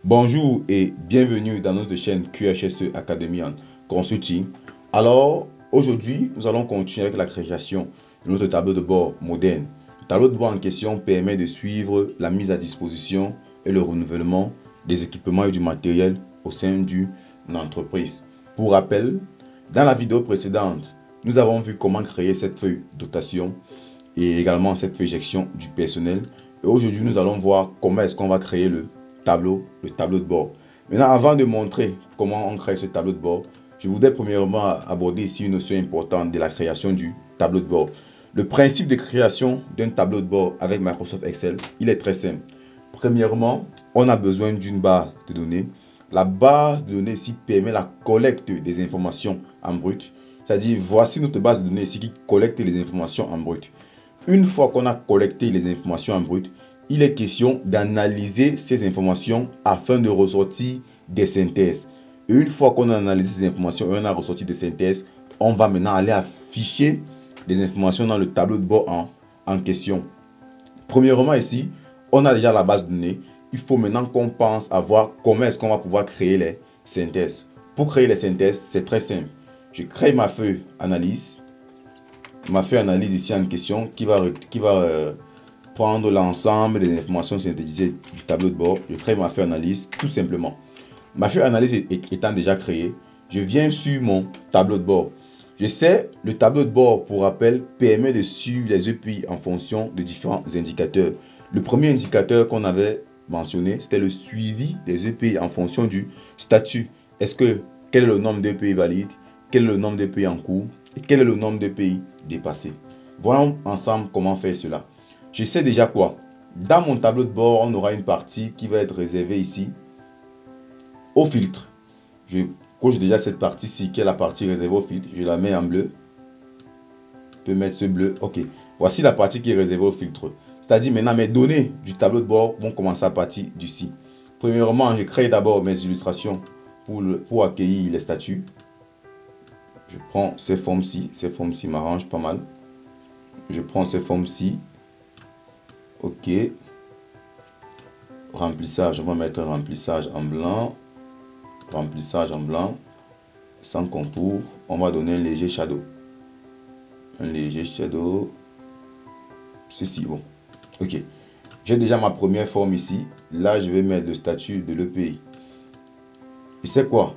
Bonjour et bienvenue dans notre chaîne QHSE Academy and Consulting. Alors, aujourd'hui, nous allons continuer avec la création de notre tableau de bord moderne. Le tableau de bord en question permet de suivre la mise à disposition et le renouvellement des équipements et du matériel au sein d'une entreprise. Pour rappel, dans la vidéo précédente, nous avons vu comment créer cette feuille dotation et également cette feuille gestion du personnel. Et aujourd'hui, nous allons voir comment est-ce qu'on va créer le tableau de bord. Maintenant, avant de montrer comment on crée ce tableau de bord, je voudrais premièrement aborder ici une notion importante de la création du tableau de bord. Le principe de création d'un tableau de bord avec Microsoft Excel, il est très simple. Premièrement, on a besoin d'une base de données. La base de données ici permet la collecte des informations en brut. C'est-à-dire, voici notre base de données ici qui collecte les informations en brut. Une fois qu'on a collecté les informations en brut, il est question d'analyser ces informations afin de ressortir des synthèses. Et une fois qu'on a analysé ces informations et on a ressorti des synthèses, on va maintenant aller afficher les informations dans le tableau de bord en question. Premièrement ici, on a déjà la base de données. Il faut maintenant qu'on pense à voir comment est-ce qu'on va pouvoir créer les synthèses. Pour créer les synthèses, c'est très simple. Je crée ma feuille analyse ici en question qui va prendre l'ensemble des informations synthétisées du tableau de bord. Je crée ma feuille analyse tout simplement. Ma feuille analyse étant déjà créée, je viens sur mon tableau de bord. Je sais, le tableau de bord, pour rappel, permet de suivre les EPI en fonction de différents indicateurs. Le premier indicateur qu'on avait mentionné, c'était le suivi des EPI en fonction du statut. Quel est le nombre d'EPI valides, quel est le nombre d'EPI en cours et quel est le nombre d'EPI dépassés. Voyons ensemble comment faire cela. Je sais déjà quoi. Dans mon tableau de bord, on aura une partie qui va être réservée ici au filtre. Je coche déjà cette partie-ci qui est la partie réservée au filtre. Je la mets en bleu. Je peux mettre ce bleu. Ok. Voici la partie qui est réservée au filtre. C'est-à-dire maintenant mes données du tableau de bord vont commencer à partir d'ici. Premièrement, je crée d'abord mes illustrations pour accueillir les statuts. Je prends ces formes-ci. Ces formes-ci m'arrangent pas mal. Je prends ces formes-ci. Ok. Remplissage. On va mettre remplissage en blanc. Remplissage en blanc. Sans contour. On va donner un léger shadow. Un léger shadow. Ceci, bon. Ok. J'ai déjà ma première forme ici. Là, je vais mettre le statut de l'EPI. Et c'est quoi?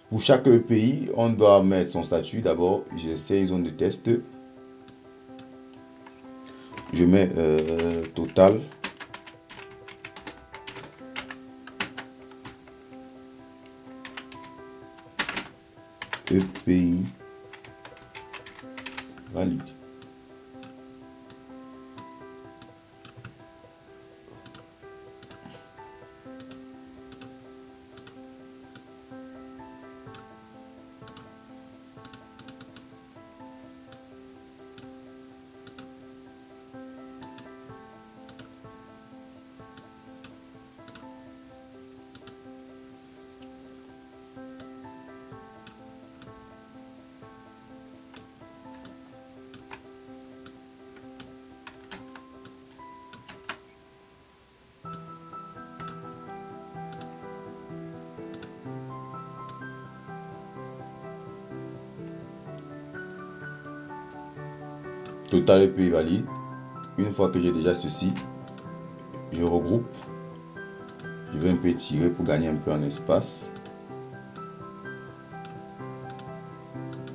Pour chaque EPI, on doit mettre son statut. D'abord, j'essaie zone de test. Je mets total. EPI valide. Total EPI valide. Une fois que j'ai déjà ceci, je regroupe. Je vais un peu étirer pour gagner un peu en espace.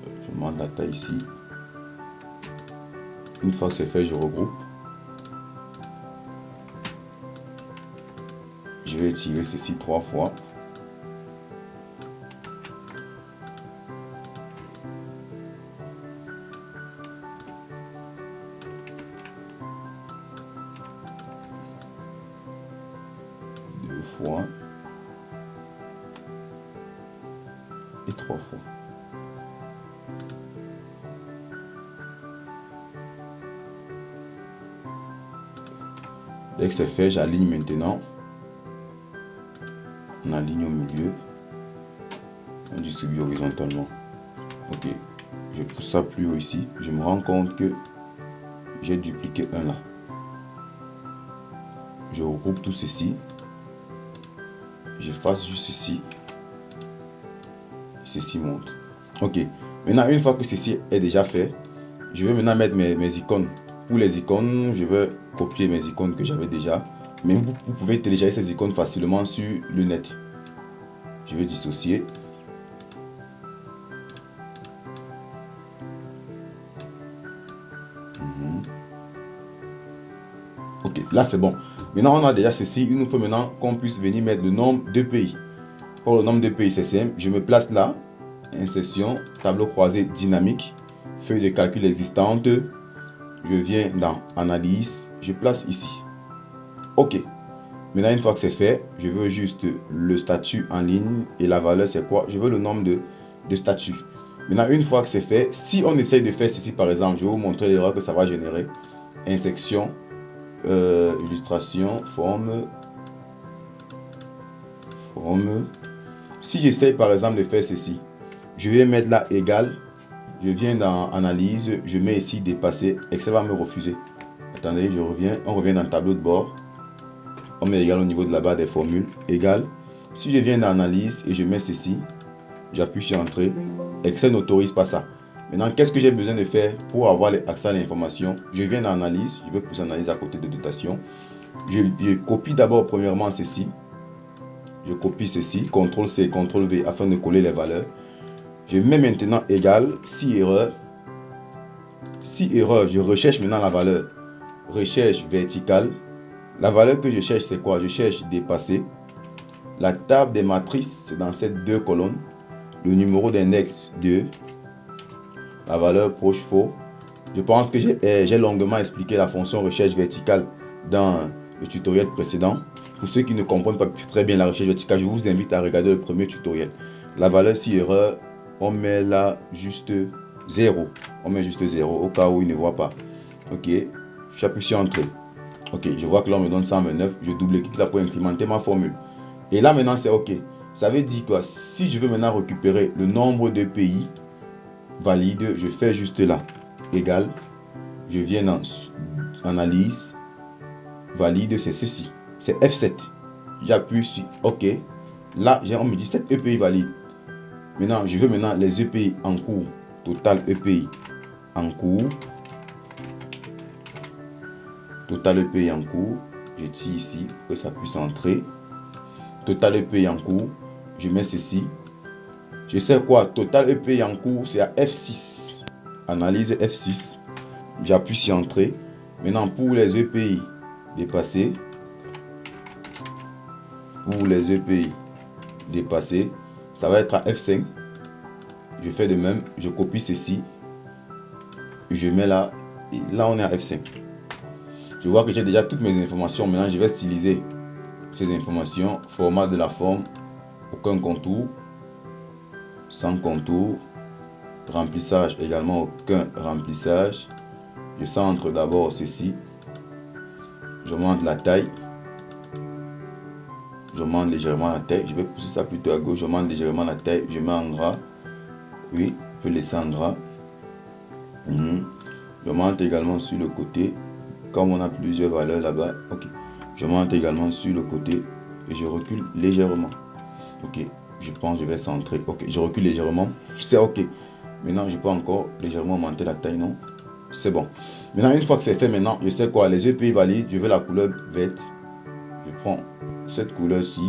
Je monte la taille ici. Une fois que c'est fait, je regroupe. Je vais étirer ceci 3 fois. Deux fois. Et 3 fois. Dès que c'est fait, j'aligne maintenant. On aligne au milieu. On distribue horizontalement. Ok. Je pousse ça plus haut ici. Je me rends compte que j'ai dupliqué un là. Je regroupe tout ceci. j'efface juste ceci. Ceci monte. Ok. Maintenant, une fois que ceci est déjà fait, je vais maintenant mettre mes icônes. Pour les icônes, je vais copier mes icônes que j'avais déjà. Mais vous pouvez télécharger ces icônes facilement sur le net. Je vais dissocier. Ok, là c'est bon. Maintenant, on a déjà ceci. Il nous faut maintenant qu'on puisse venir mettre le nombre de pays. Pour le nombre de pays, c'est simple. Je me place là. Insertion, tableau croisé dynamique, feuille de calcul existante. Je viens dans Analyse. Je place ici. Ok. Maintenant, une fois que c'est fait, je veux juste le statut en ligne. Et la valeur, c'est quoi? Je veux le nombre de statuts. Maintenant, une fois que c'est fait, si on essaye de faire ceci, par exemple, je vais vous montrer l'erreur que ça va générer. Insertion, illustration, forme. Si j'essaye, par exemple, de faire ceci, je vais mettre là égal. Je viens dans Analyse. Je mets ici dépasser. Excel va me refuser. Attendez, je reviens. On revient dans le tableau de bord. On met égal au niveau de la barre des formules. Égal. Si je viens dans Analyse et je mets ceci, j'appuie sur Entrée. Excel n'autorise pas ça. Maintenant, qu'est-ce que j'ai besoin de faire pour avoir accès à l'information? Je viens dans Analyse. Je vais pousser Analyse à côté de Dotation. Je copie d'abord premièrement ceci. Je copie ceci. CTRL-C, CTRL-V afin de coller les valeurs. Je mets maintenant égal. Si erreur. Si erreur, je recherche maintenant la valeur. Recherche verticale. La valeur que je cherche, c'est quoi? Je cherche dépasser. La table des matrices, c'est dans ces deux colonnes. Le numéro d'index 2. La valeur proche faux. Je pense que j'ai longuement expliqué la fonction recherche verticale dans le tutoriel précédent. Pour ceux qui ne comprennent pas très bien la recherche verticale, je vous invite à regarder le premier tutoriel. La valeur si erreur, on met là juste 0. On met juste 0 au cas où il ne voit pas. Ok, j'appuie sur Entrée. Ok, je vois que là on me donne 129. Je double-clique là pour incrémenter ma formule. Et là maintenant c'est ok. Ça veut dire quoi? Si je veux maintenant récupérer le nombre de pays valide, je fais juste là. Égal. Je viens dans Analyse. Valide, c'est ceci. C'est F7. J'appuie sur OK. Là, on me dit 7 EPI valide. Maintenant, je veux maintenant les EPI en cours. Total EPI en cours. Total EPI en cours. Je tire ici pour que ça puisse entrer. Total EPI en cours. Je mets ceci. Je sais quoi? Total EPI en cours, c'est à F6. Analyse F6. J'appuie sur Entrée. Maintenant, pour les EPI dépassés, ça va être à F5. Je fais de même. Je copie ceci. Je mets là. Et là, on est à F5. Je vois que j'ai déjà toutes mes informations. Maintenant, je vais styliser ces informations. Format de la forme. Aucun contour. Sans contour. Remplissage également aucun remplissage. Je centre d'abord ceci. Je monte la taille. Je monte légèrement la taille. Je vais pousser ça plutôt à gauche. Je monte légèrement la taille. Je mets en gras. Oui, je peux laisser en gras. Je monte également sur le côté. Comme on a plusieurs valeurs là-bas. Ok. Je monte également sur le côté. Et je recule légèrement. Ok. Je pense que je vais centrer. Ok. Je recule légèrement. C'est ok. Maintenant, je peux encore légèrement augmenter la taille, non? C'est bon. Maintenant, une fois que c'est fait, maintenant, je sais quoi. Les EPI valides, je veux la couleur verte. Je prends cette couleur-ci.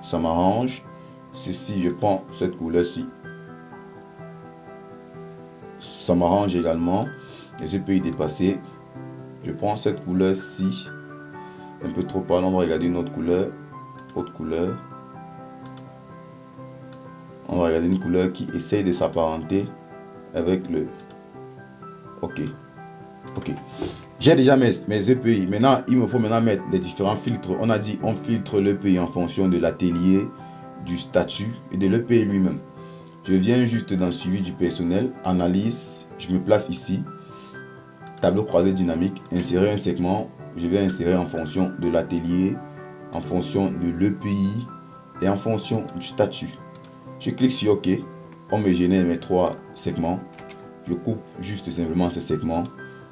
Ça m'arrange. Ceci, je prends cette couleur-ci. Ça m'arrange également. Les EPI dépassés. Je prends cette couleur-ci. Un peu trop pâle. On va regarder une autre couleur. Autre couleur. On va regarder une couleur qui essaye de s'apparenter avec le... Ok. Ok. J'ai déjà mes EPI. Maintenant, il me faut maintenant mettre les différents filtres. On a dit on filtre l'EPI en fonction de l'atelier, du statut et de l'EPI lui-même. Je viens juste dans le suivi du personnel, analyse, je me place ici, tableau croisé dynamique, insérer un segment. Je vais insérer en fonction de l'atelier, en fonction de l'EPI et en fonction du statut. Je clique sur OK. On me génère mes 3 segments. Je coupe juste simplement ce segment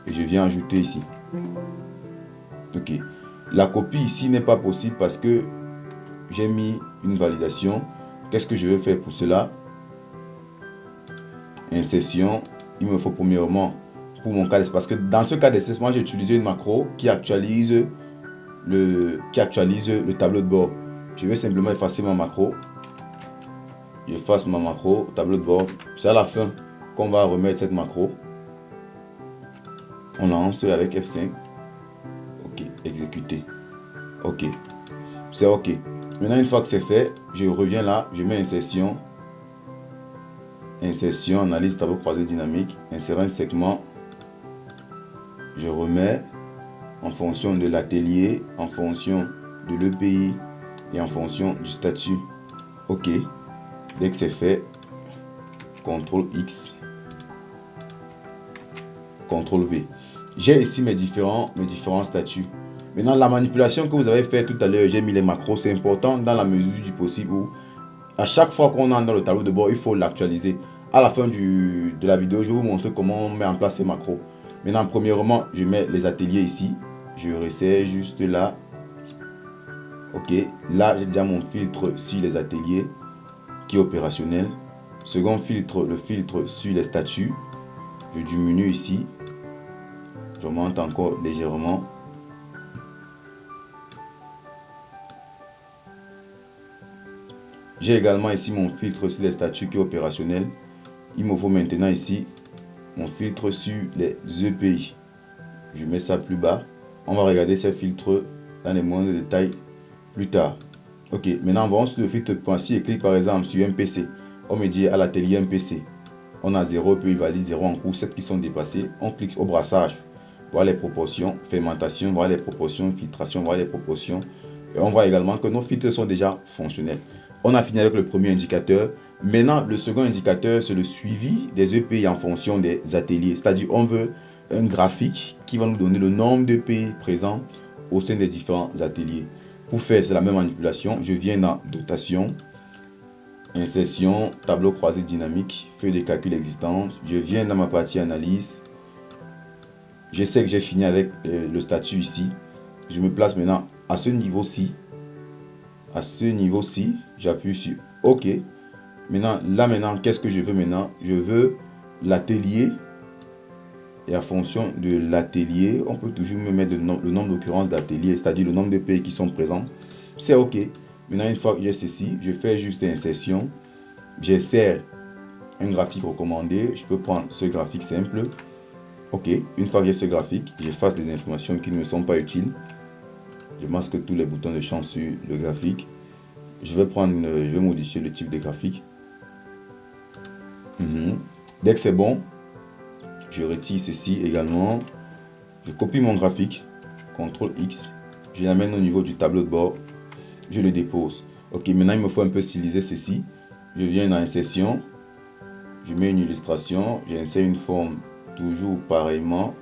et je viens ajouter ici. Ok. La copie ici n'est pas possible parce que j'ai mis une validation. Qu'est-ce que je vais faire pour cela? Insertion. Il me faut premièrement, pour mon cas, parce que dans ce cas d'essai, moi j'ai utilisé une macro qui actualise le tableau de bord. Je vais simplement effacer ma macro. J'efface ma macro, tableau de bord. C'est à la fin qu'on va remettre cette macro. On lance avec F5. Ok, exécuter. Ok, c'est ok. Maintenant, une fois que c'est fait, je reviens là, je mets insertion. Insertion, analyse tableau croisé dynamique. Insérer un segment. Je remets en fonction de l'atelier, en fonction de l'EPI et en fonction du statut. Ok. Dès que c'est fait, CTRL X, CTRL V. J'ai ici mes différents statuts. Maintenant, la manipulation que vous avez fait tout à l'heure, j'ai mis les macros. C'est important dans la mesure du possible où à chaque fois qu'on entre dans le tableau de bord, il faut l'actualiser. À la fin de la vidéo, je vais vous montrer comment on met en place ces macros. Maintenant, premièrement, je mets les ateliers ici. Je resserre juste là. Ok, là, j'ai déjà mon filtre sur les ateliers qui est opérationnel. Second filtre, le filtre sur les statuts. Je diminue ici. Je monte encore légèrement. J'ai également ici mon filtre sur les statuts qui est opérationnel. Il me faut maintenant ici mon filtre sur les EPI. Je mets ça plus bas. On va regarder ces filtres dans les moindres détails plus tard. Ok, maintenant on va sur le filtre pointu et clique par exemple sur MPC. On me dit à l'atelier MPC. On a 0, puis il valide 0 en cours, 7 qui sont dépassés. On clique au brassage. Voilà les proportions, fermentation, voilà les proportions, filtration, voilà les proportions. Et on voit également que nos filtres sont déjà fonctionnels. On a fini avec le premier indicateur. Maintenant, le second indicateur, c'est le suivi des EPI en fonction des ateliers. C'est-à-dire, on veut un graphique qui va nous donner le nombre d'EPI présents au sein des différents ateliers. Pour faire, c'est la même manipulation. Je viens dans dotation, insertion, tableau croisé dynamique, feuille de calcul existante. Je viens dans ma partie analyse. Je sais que j'ai fini avec le statut ici. Je me place maintenant à ce niveau-ci. À ce niveau-ci, j'appuie sur OK. Maintenant, qu'est-ce que je veux maintenant? Je veux l'atelier. Et en fonction de l'atelier, on peut toujours me mettre le nombre d'occurrences d'ateliers, c'est-à-dire le nombre de pays qui sont présents. C'est OK. Maintenant, une fois que j'ai ceci, je fais juste insertion. J'insère un graphique recommandé. Je peux prendre ce graphique simple. Ok, une fois que j'ai ce graphique, j'efface les informations qui ne me sont pas utiles. Je masque tous les boutons de champ sur le graphique. Je vais modifier le type de graphique. Dès que c'est bon, je retire ceci également. Je copie mon graphique, CTRL X. Je l'amène au niveau du tableau de bord. Je le dépose. Ok, maintenant il me faut un peu styliser ceci. Je viens dans insertion. Je mets une illustration. J'insère une forme toujours pareillement.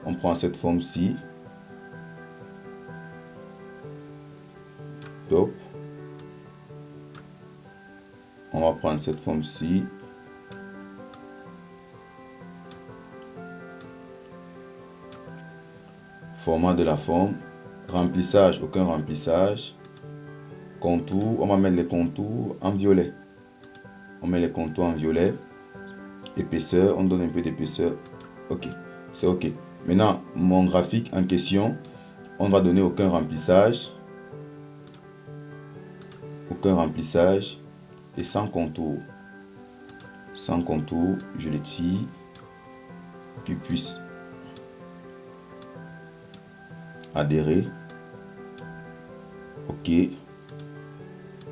On prend cette forme-ci. Top. On va prendre cette forme-ci. Format de la forme. Remplissage, aucun remplissage. Contour, on va mettre les contours en violet. On met les contours en violet. Épaisseur, on donne un peu d'épaisseur. Ok, c'est ok. Maintenant, mon graphique en question, on va donner aucun remplissage. Aucun remplissage. Et sans contour. Sans contour, je le tire. Qu'il puisse adhérer. Ok.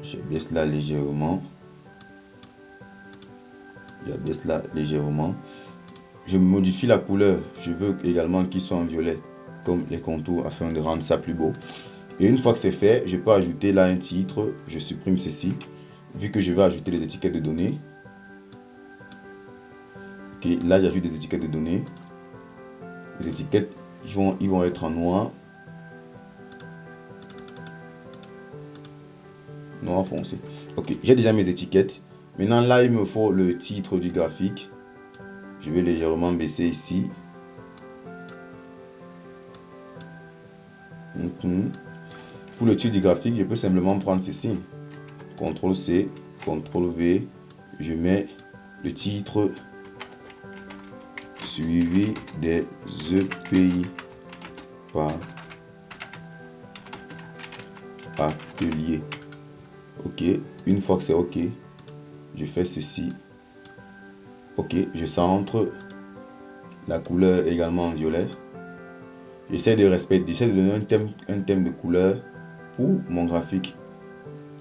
Je baisse là légèrement. Je baisse là légèrement. Je modifie la couleur. Je veux également qu'il soit en violet comme les contours afin de rendre ça plus beau. Et une fois que c'est fait, je peux ajouter là un titre. Je supprime ceci. Vu que je vais ajouter les étiquettes de données. Ok, là j'ajoute des étiquettes de données. Les étiquettes, ils vont être en noir. Noir foncé. Ok, j'ai déjà mes étiquettes. Maintenant là, il me faut le titre du graphique. Je vais légèrement baisser ici. Pour le titre du graphique, je peux simplement prendre ceci. CTRL-C, CTRL-V, je mets le titre suivi des EPI par atelier. Ok, une fois que c'est ok, je fais ceci. Ok, je centre la couleur également en violet. J'essaie de respecter, j'essaie de donner un thème de couleur pour mon graphique.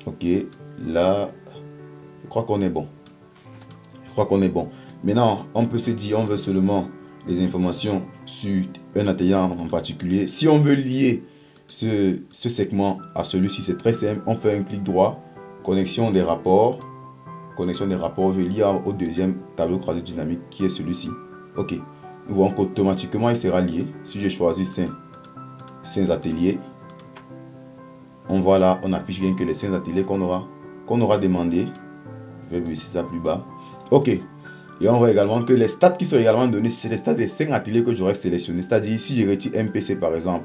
Ok, là, je crois qu'on est bon. Je crois qu'on est bon. Maintenant, on peut se dire, on veut seulement les informations sur un atelier en particulier. Si on veut lier ce segment à celui-ci, c'est très simple. On fait un clic droit, connexion des rapports. Connexion des rapports, je lis au deuxième tableau croisé dynamique qui est celui-ci. Ok, nous voyons qu'automatiquement il sera lié. Si je choisis 5 ateliers, on voit là, on affiche bien que les 5 ateliers qu'on aura demandé. Je vais baisser ça plus bas. Ok, et on voit également que les stats qui sont également donnés, c'est les stats des 5 ateliers que j'aurais sélectionnés. C'est-à-dire, si je retire MPC par exemple,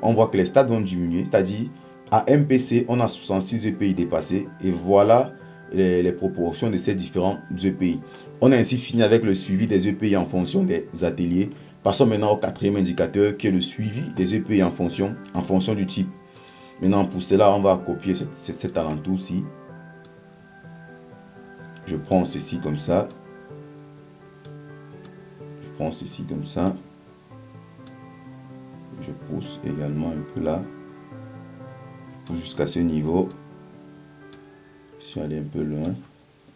on voit que les stats vont diminuer. C'est-à-dire, à MPC, on a 66 EPI dépassés. Et voilà les proportions de ces différents EPI. On a ainsi fini avec le suivi des EPI en fonction des ateliers. Passons maintenant au 4e indicateur qui est le suivi des EPI en fonction du type. Maintenant, pour cela, on va copier cet alentour-ci. Je prends ceci comme ça. Je prends ceci comme ça. Je pousse également un peu là. Je pousse jusqu'à ce niveau. Je suis allé un peu loin.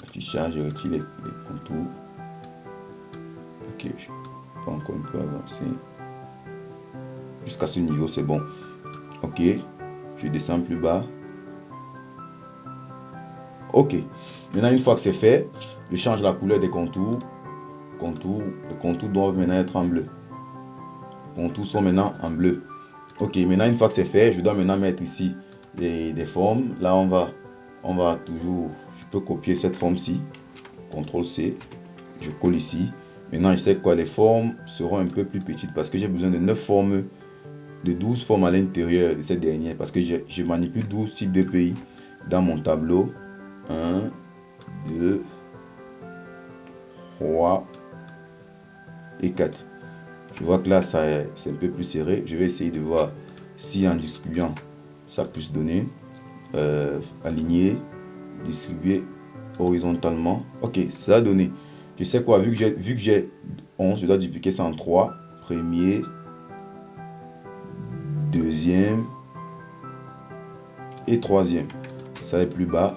Affichage, je retire les contours. Ok, je peux encore un peu avancer. Jusqu'à ce niveau, c'est bon. Ok, je descends plus bas. Ok, maintenant une fois que c'est fait, je change la couleur des contours. Les contours doivent maintenant être en bleu. Les contours sont maintenant en bleu. Ok, maintenant une fois que c'est fait, je dois maintenant mettre ici des formes. Là, on va toujours, je peux copier cette forme-ci. CTRL-C, je colle ici. Maintenant, je sais quoi, les formes seront un peu plus petites parce que j'ai besoin de 9 formes, de 12 formes à l'intérieur de cette dernière parce que je manipule 12 types de pays dans mon tableau. 1, 2, 3 et 4. Je vois que là, c'est un peu plus serré. Je vais essayer de voir si en distribuant, ça puisse donner. Aligner, distribuer horizontalement. Ok, ça a donné. Je sais quoi, vu que j'ai 11, je dois dupliquer ça en 3. Premier, deuxième et troisième. Ça est plus bas.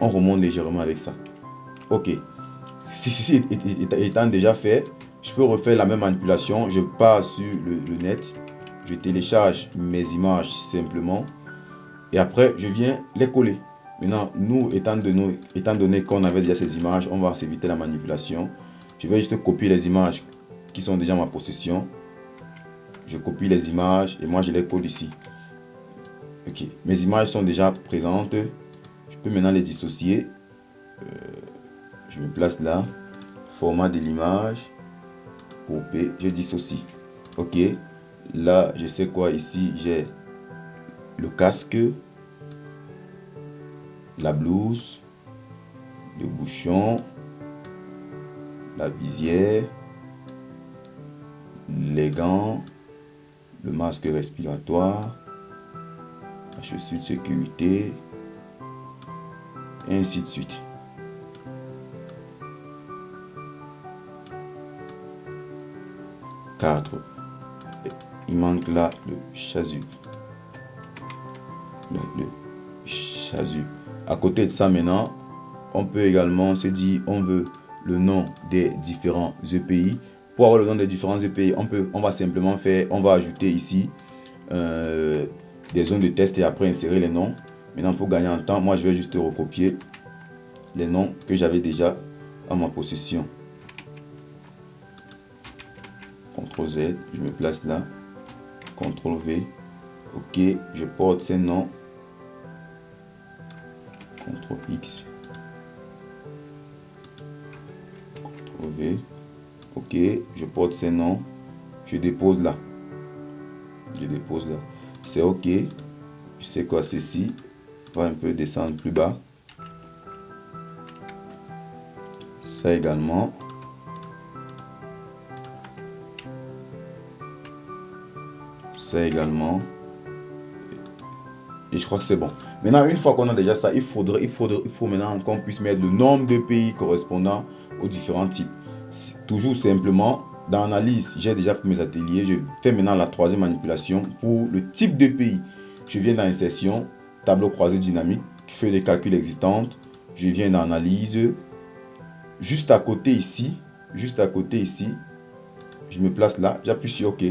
On remonte légèrement avec ça. Ok. Si étant déjà fait, je peux refaire la même manipulation. Je pars sur le net. Je télécharge mes images simplement. Et après, je viens les coller. Maintenant, nous, étant donné qu'on avait déjà ces images, on va s'éviter la manipulation. Je vais juste copier les images qui sont déjà en ma possession. Je copie les images et moi, je les colle ici. Ok, mes images sont déjà présentes. Je peux maintenant les dissocier. Je me place là. Format de l'image. Copier, je dissocie. Ok, là, je sais quoi ici. J'ai le casque, la blouse, le bouchon, la visière, les gants, le masque respiratoire, la chaussure de sécurité, et ainsi de suite. Quatre. Il manque là le chasuble. Le chasuble. À côté de ça maintenant, on peut également se dire on veut le nom des différents EPI. Pour avoir le nom des différents EPI, on va simplement on va ajouter ici des zones de test et après insérer les noms. Maintenant, pour gagner en temps, moi je vais juste recopier les noms que j'avais déjà en ma possession. CTRL Z, je me place là. CTRL V. Ok, je porte ces noms. CTRL X. CTRL V. Ok, je porte ces noms. Je dépose là. Je dépose là. C'est OK. Je sais quoi, ceci. On va un peu descendre plus bas. Ça également. Ça également. Et je crois que c'est bon. Maintenant, une fois qu'on a déjà ça, il faut maintenant qu'on puisse mettre le nombre de pays correspondant aux différents types. Toujours simplement, dans l'analyse, j'ai déjà fait mes ateliers. Je fais maintenant la troisième manipulation pour le type de pays. Je viens dans insertion, tableau croisé dynamique, feuille de calcul existante. Je viens dans analyse. Juste à côté ici, je me place là, j'appuie sur OK.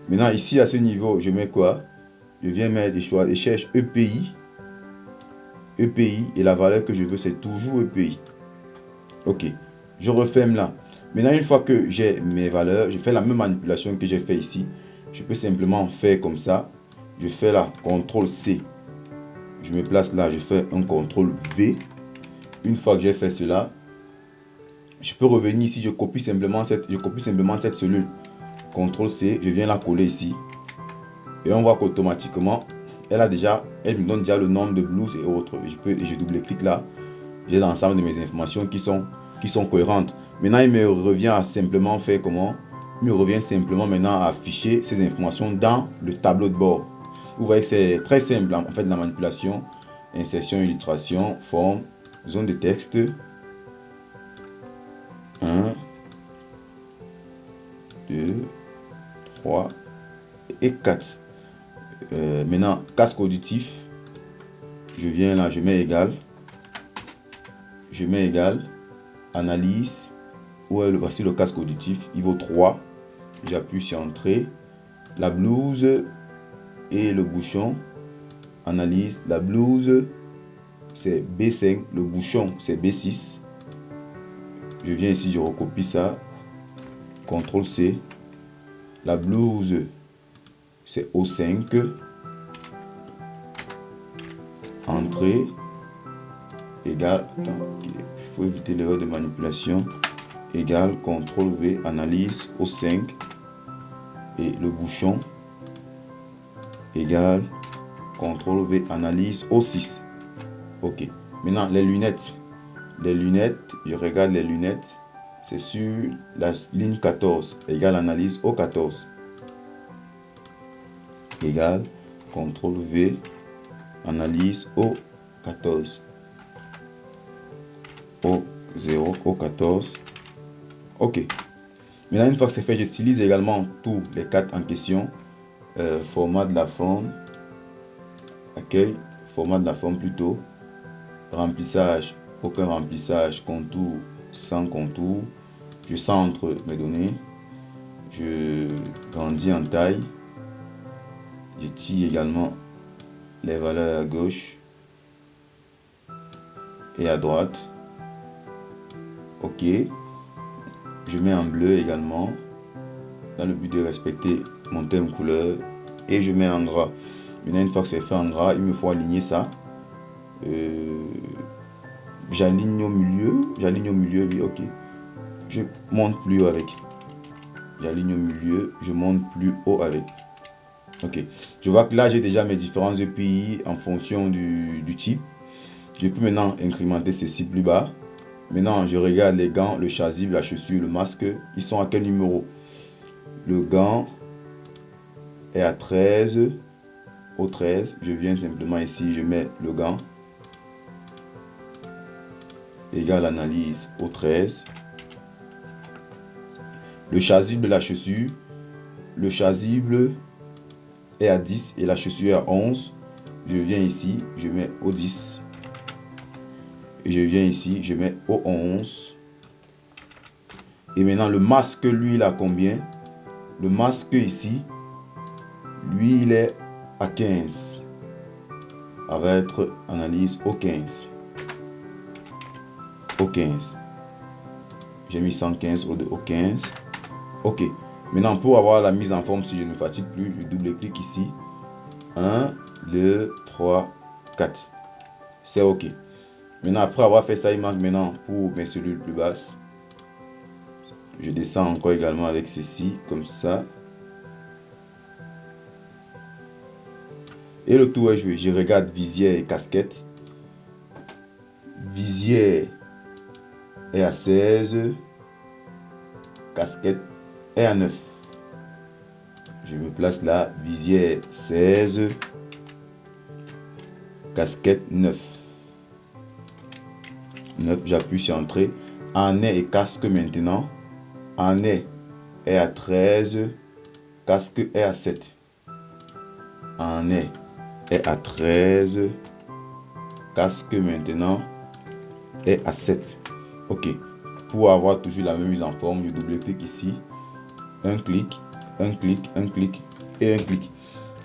Maintenant, ici, à ce niveau, je mets quoi? Je viens mettre des choix et cherche EPI. EPI et la valeur que je veux, c'est toujours EPI. OK. Je referme là. Maintenant, une fois que j'ai mes valeurs, je fais la même manipulation que j'ai fait ici. Je peux simplement faire comme ça. Je fais là, CTRL C. Je me place là, je fais un CTRL V. Une fois que j'ai fait cela, je peux revenir ici, je copie simplement cette cellule. CTRL C, je viens la coller ici. Et on voit qu'automatiquement, elle me donne déjà le nombre de blues et autres. Je double-clique là. J'ai l'ensemble de mes informations qui sont cohérentes. Maintenant, il me revient à simplement faire comment? Il me revient simplement maintenant à afficher ces informations dans le tableau de bord. Vous voyez que c'est très simple en fait la manipulation. Insertion, illustration, forme, zone de texte. 1, 2, 3 et 4. Maintenant, casque auditif. Je viens là, je mets égal. Je mets égal. Analyse. Voici le casque auditif. Il vaut 3. J'appuie sur Entrée. La blouse et le bouchon. Analyse. La blouse, c'est B5. Le bouchon, c'est B6. Je viens ici, je recopie ça. CTRL C. La blouse, c'est O5. Entrée. Égal. Attends, il faut éviter l'erreur de manipulation. Égal. CTRL V. Analyse. O5. Et le bouchon. Égal. CTRL V. Analyse. O6. OK. Maintenant, les lunettes. Les lunettes, je regarde les lunettes. C'est sur la ligne 14. Égal analyse O14. Égal CTRL V. Analyse O14. O0, O14. OK. Maintenant, une fois que c'est fait, je stylise également tous les 4 en question. Format de la forme. Accueil. Format de la forme plutôt. Remplissage. Aucun remplissage. Contour. Sans contour. Je centre mes données. Je grandis en taille. Je tire également les valeurs à gauche et à droite. OK. Je mets en bleu également dans le but de respecter mon thème couleur. Et je mets en gras. Maintenant, une fois que c'est fait en gras, il me faut aligner ça. J'aligne au milieu, oui, OK. Je monte plus haut avec. J'aligne au milieu, je monte plus haut avec. OK. Je vois que là, j'ai déjà mes différents EPI en fonction du type. Je peux maintenant incrémenter ceci plus bas. Maintenant, je regarde les gants, le chasuble, la chaussure, le masque. Ils sont à quel numéro? Le gant est à 13. Au 13, je viens simplement ici, je mets le gant. Égal analyse au 13. Le chasuble, la chaussure. Le chasuble est à 10 et la chaussure à 11. Je viens ici, je mets au 10. Et je viens ici, je mets au 11. Et maintenant, le masque, lui, il a combien? Le masque ici, lui, il est à 15. Ça va être analyse au 15. Au 15. J'ai mis 115 au 15. OK. Maintenant, pour avoir la mise en forme, si je ne me fatigue plus, je double-clique ici. 1, 2, 3, 4. C'est OK. Maintenant, après avoir fait ça, il manque maintenant pour mes cellules plus basses. Je descends encore également avec ceci, comme ça. Et le tour est joué. Je regarde visière et casquette. Visière est à 16. Casquette est à 9. Je me place là. Visière 16. Casquette 9. 9, j'appuie sur entrée. Harnais et casque maintenant. Harnais est à 13. Casque est à 7. Harnais est à 13. Casque maintenant est à 7. Ok. Pour avoir toujours la même mise en forme, je double-clique ici. Un clic, un clic, un clic et un clic.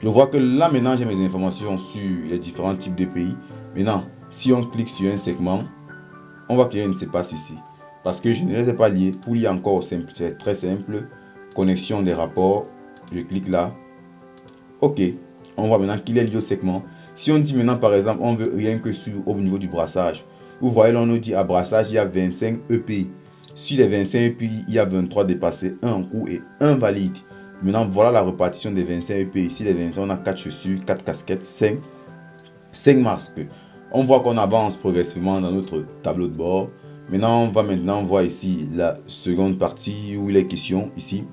Je vois que là maintenant j'ai mes informations sur les différents types de pays. Maintenant, si on clique sur un segment, on voit qu'il y a une espace ici. Parce que je ne les ai pas liés. Pour lier encore simple, c'est très simple. Connexion des rapports. Je clique là. Ok. On voit maintenant qu'il est lié au segment. Si on dit maintenant par exemple, on veut rien que sur au niveau du brassage. Vous voyez là on nous dit à brassage, il y a 25 EPI. Sur les 25 EPI, il y a 23 dépassés, 1 en cours et 1 valide. Maintenant, voilà la répartition des 25 EPI. Ici, les 25, on a 4 chaussures, 4 casquettes, 5 masques. On voit qu'on avance progressivement dans notre tableau de bord. Maintenant, on va maintenant voir ici la seconde partie où il est question ici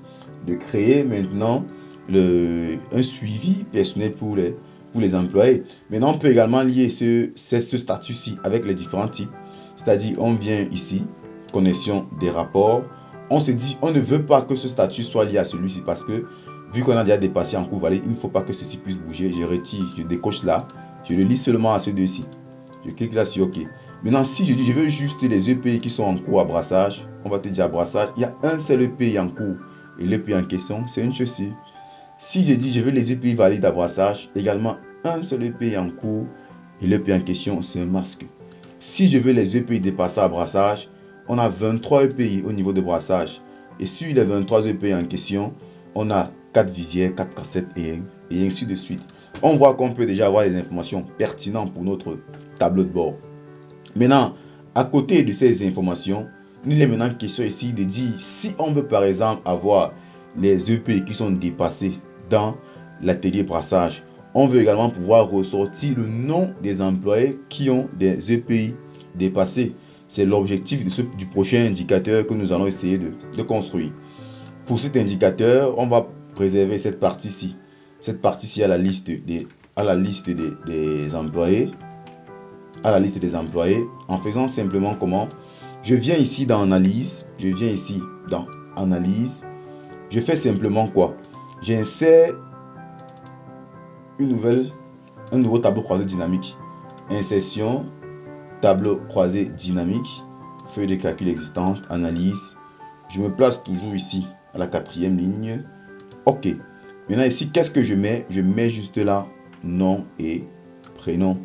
de créer maintenant un suivi personnel pour les employés. Maintenant, on peut également lier ce statut-ci avec les différents types. C'est-à-dire, on vient ici, connexion des rapports. On se dit, on ne veut pas que ce statut soit lié à celui-ci parce que vu qu'on a déjà dépassé en cours valide, il ne faut pas que ceci puisse bouger. Je retire, je décoche là. Je le lis seulement à ceux deux-ci. Je clique là sur OK. Maintenant, si je dis je veux juste les EPI qui sont en cours à brassage, on va te dire à brassage, il y a un seul EPI en cours. Et l'EPI en question, c'est une chaussure. Si je dis je veux les EPI valides à brassage, également un seul EPI en cours. Et l'EPI en question, c'est un masque. Si je veux les EPI dépasser à brassage, on a 23 EPI au niveau de brassage. Et sur les 23 EPI en question, on a 4 visières, 4 cassettes et ainsi de suite. On voit qu'on peut déjà avoir des informations pertinentes pour notre tableau de bord. Maintenant, à côté de ces informations, il est maintenant question ici de dire si on veut par exemple avoir les EPI qui sont dépassés dans l'atelier brassage, on veut également pouvoir ressortir le nom des employés qui ont des EPI dépassés. C'est l'objectif du prochain indicateur que nous allons essayer de construire. Pour cet indicateur, on va préserver cette partie-ci. Cette partie-ci à la liste des employés. À la liste des employés. En faisant simplement comment? Je viens ici dans Analyse. Je viens ici dans Analyse. Je fais simplement quoi? J'insère un nouveau tableau croisé dynamique. Insertion, tableau croisé dynamique. Feuille de calcul existante, analyse. Je me place toujours ici à la 4e ligne. OK. Maintenant ici, qu'est-ce que je mets? Je mets juste là nom et prénom.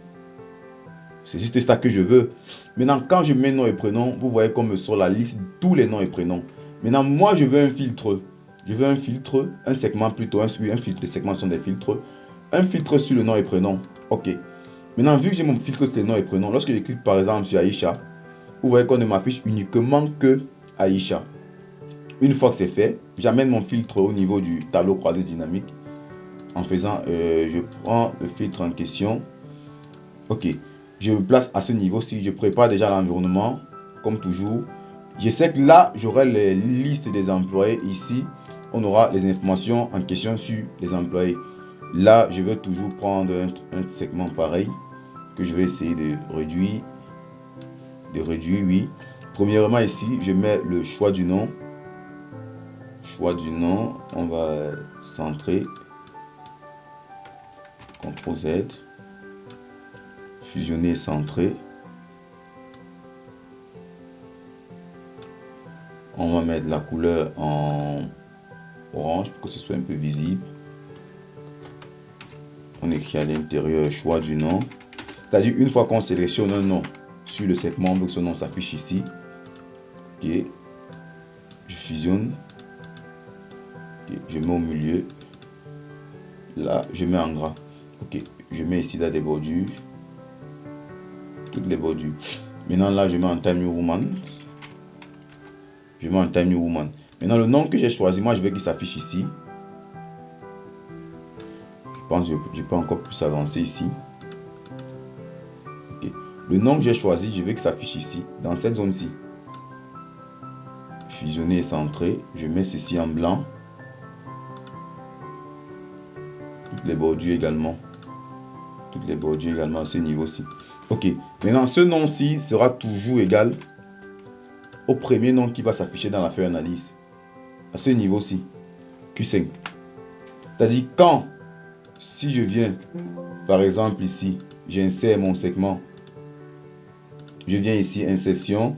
C'est juste ça que je veux. Maintenant, quand je mets nom et prénom, vous voyez qu'on me sort la liste de tous les noms et prénoms. Maintenant, moi, je veux un filtre. Je veux un filtre, un segment plutôt, un filtre. Les segments sont des filtres. Un filtre sur le nom et prénom. OK. Maintenant, vu que j'ai mon filtre sur les noms et prénoms, lorsque je clique par exemple sur Aïcha, vous voyez qu'on ne m'affiche uniquement que Aïcha. Une fois que c'est fait, j'amène mon filtre au niveau du tableau croisé dynamique. En faisant, je prends le filtre en question. OK. Je me place à ce niveau-ci. Je prépare déjà l'environnement, comme toujours. Je sais que là, j'aurai les listes des employés. Ici, on aura les informations en question sur les employés. Là, je vais toujours prendre un segment pareil que je vais essayer de réduire. Oui. Premièrement, ici, je mets le choix du nom. Choix du nom, on va centrer. CTRL Z. Fusionner, centrer. On va mettre la couleur en orange pour que ce soit un peu visible. On écrit à l'intérieur choix du nom. C'est-à-dire une fois qu'on sélectionne un nom sur le segment, on veut que ce nom s'affiche ici. Ok. Je fusionne. Okay. Je mets au milieu. Là, je mets en gras. Ok. Je mets ici là des bordures. Toutes les bordures. Maintenant là, je mets en Time New Roman. Je mets en Time New Roman. Maintenant le nom que j'ai choisi, moi je veux qu'il s'affiche ici. pense que je peux encore plus avancer ici. Okay. Le nom que j'ai choisi, je veux que ça affiche ici, dans cette zone-ci. Fusionner et centrer. Je mets ceci en blanc. Toutes les bordures également. Toutes les bordures également à ce niveau-ci. Ok. Maintenant, ce nom-ci sera toujours égal au premier nom qui va s'afficher dans la feuille analyse. À ce niveau-ci. Q5. C'est-à-dire quand, si je viens, par exemple ici, j'insère mon segment. Je viens ici, insertion.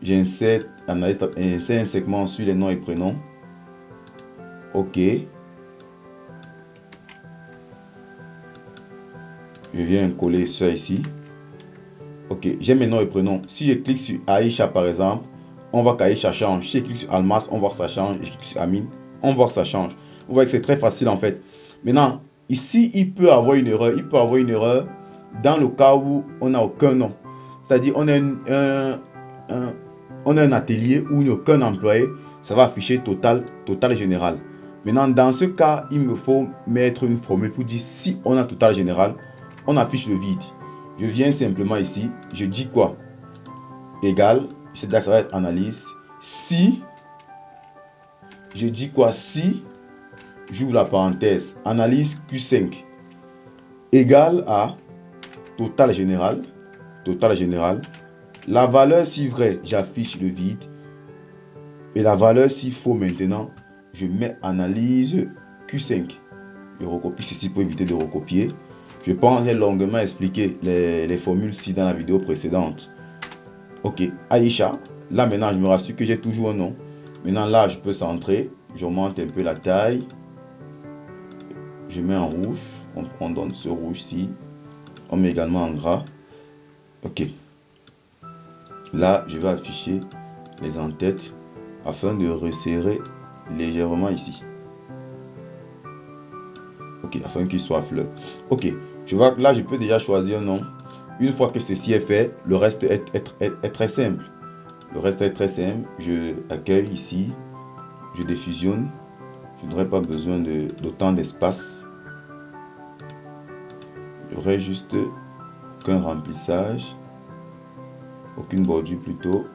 J'insère un segment sur les noms et prénoms. Ok. Je viens coller ça ici. Ok, j'ai mes noms et prénoms. Si je clique sur Aïcha par exemple, on voit qu'Aïcha change. Si je clique sur Almas, on voit que ça change. Je clique sur Amine, on voit que ça change. Vous voyez que c'est très facile en fait. Maintenant, ici, il peut avoir une erreur. Il peut avoir une erreur dans le cas où on n'a aucun nom. C'est-à-dire, on a un atelier où il n'y a aucun employé. Ça va afficher total général. Maintenant, dans ce cas, il me faut mettre une formule pour dire si on a total général, on affiche le vide. Je viens simplement ici, je dis quoi? Égal, c'est-à-dire ça va être analyse. Si, je dis quoi? Si, j'ouvre la parenthèse, analyse Q5 égale à total général. La valeur si vrai, j'affiche le vide. Et la valeur si faux maintenant, je mets analyse Q5. Je recopie ceci pour éviter de recopier. Je pense que j'ai longuement expliqué les formules-ci dans la vidéo précédente. Ok, Aïcha. Là maintenant, je me rassure que j'ai toujours un nom. Maintenant là, je peux centrer. J'augmente un peu la taille. Je mets en rouge. On donne ce rouge-ci. On met également en gras. Ok. Là, je vais afficher les en-têtes afin de resserrer légèrement ici. Ok, afin qu'il soit fleur. Ok, je vois que là, je peux déjà choisir un nom. Une fois que ceci est fait, le reste est très simple. Le reste est très simple. Je accueille ici. Je défusionne. Je n'aurai pas besoin d'autant d'espace. J'aurai juste qu'un remplissage. Aucune bordure plutôt.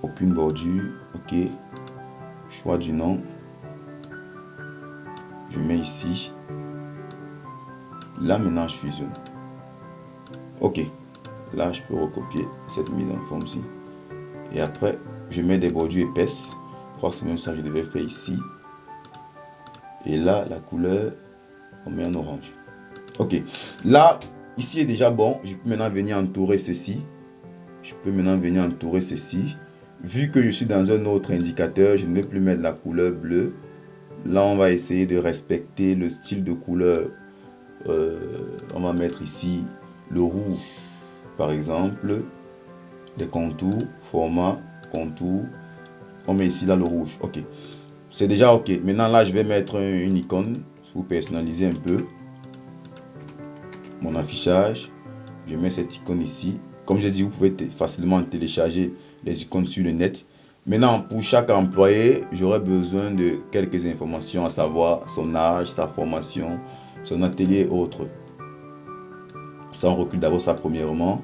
Aucune bordure. Ok. Choix du nom. Je mets ici. Là maintenant je fusionne. Ok. Là je peux recopier cette mise en forme-ci. Et après je mets des bordures épaisses. Je crois que c'est même ça que je devais faire ici. Et là la couleur, on met en orange. Ok. Là, ici est déjà bon. Je peux maintenant venir entourer ceci. Vu que je suis dans un autre indicateur, je ne vais plus mettre la couleur bleue. Là, on va essayer de respecter le style de couleur. On va mettre ici le rouge, par exemple. Les contours, format, contour. On met ici là le rouge. Ok. C'est déjà ok. Maintenant, là, je vais mettre une icône pour personnaliser un peu mon affichage. Je mets cette icône ici. Comme j'ai dit, vous pouvez facilement télécharger les icônes sur le net. Maintenant, pour chaque employé, j'aurai besoin de quelques informations, à savoir son âge, sa formation, son atelier et autres. Ça, on recule d'abord ça premièrement.